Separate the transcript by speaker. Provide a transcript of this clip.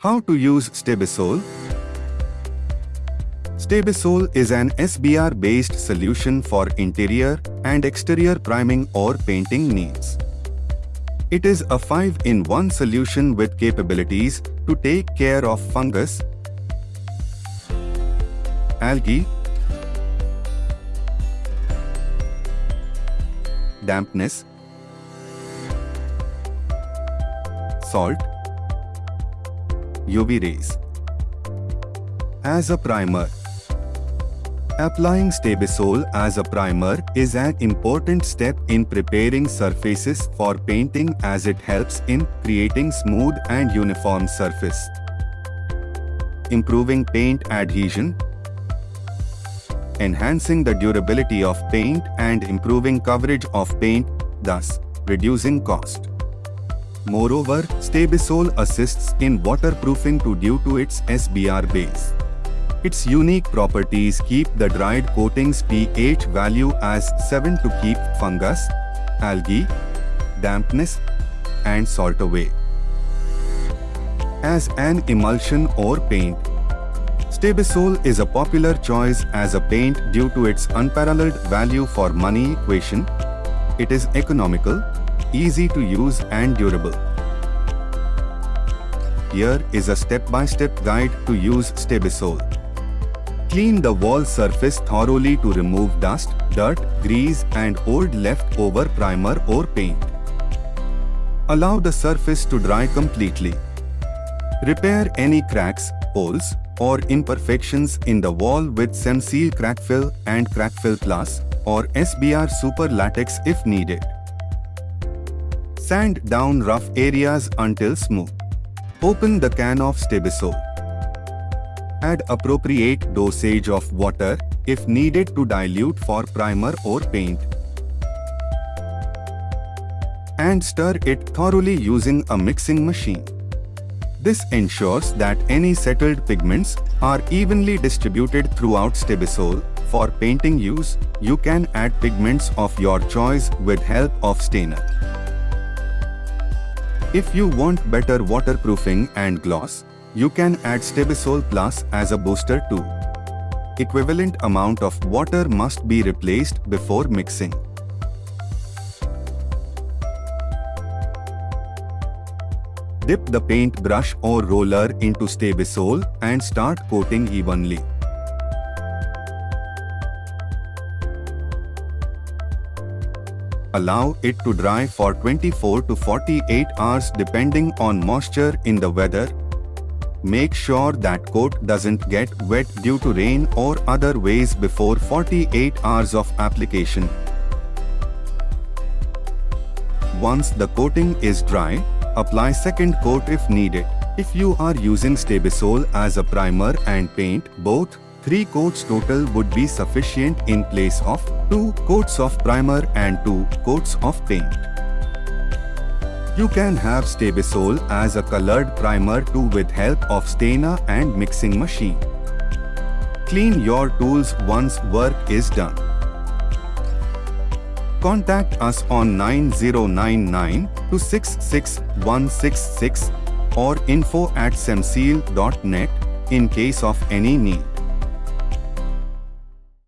Speaker 1: How to use Stabisol? Stabisol is an SBR-based solution for interior and exterior priming or painting needs. It is a 5-in-1 solution with capabilities to take care of fungus, algae, dampness, salt, UV rays. As a primer, applying Stabisol as a primer is an important step in preparing surfaces for painting as it helps in creating smooth and uniform surface, improving paint adhesion, enhancing the durability of paint and improving coverage of paint, thus reducing cost. Moreover, Stabisol assists in waterproofing due to its SBR base. Its unique properties keep the dried coating's pH value as 7 to keep fungus, algae, dampness, and salt away. As an emulsion or paint, Stabisol is a popular choice as a paint due to its unparalleled value for money equation. It is economical, easy to use and durable. Here is a step-by-step guide to use Stabisol. Clean the wall surface thoroughly to remove dust, dirt, grease and old leftover primer or paint. Allow the surface to dry completely. Repair any cracks, holes, or imperfections in the wall with Cemseal Crackfill and Crackfill Plus or SBR Super Latex if needed. Sand down rough areas until smooth. Open the can of Stabisol. Add appropriate dosage of water if needed to dilute for primer or paint. And stir it thoroughly using a mixing machine. This ensures that any settled pigments are evenly distributed throughout Stabisol. For painting use, you can add pigments of your choice with help of stainer. If you want better waterproofing and gloss, you can add Stabisol Plus as a booster too. Equivalent amount of water must be replaced before mixing. Dip the paint brush or roller into Stabisol and start coating evenly. Allow it to dry for 24 to 48 hours depending on moisture in the weather. Make sure that coat doesn't get wet due to rain or other ways before 48 hours of application. Once the coating is dry, apply second coat if needed. If you are using Stabisol as a primer and paint, both 3 coats total would be sufficient in place of 2 coats of primer and 2 coats of paint. You can have Stabisol as a colored primer too with help of stainer and mixing machine. Clean your tools once work is done. Contact us on 9099 266 166 or info@cemseal.net in case of any need.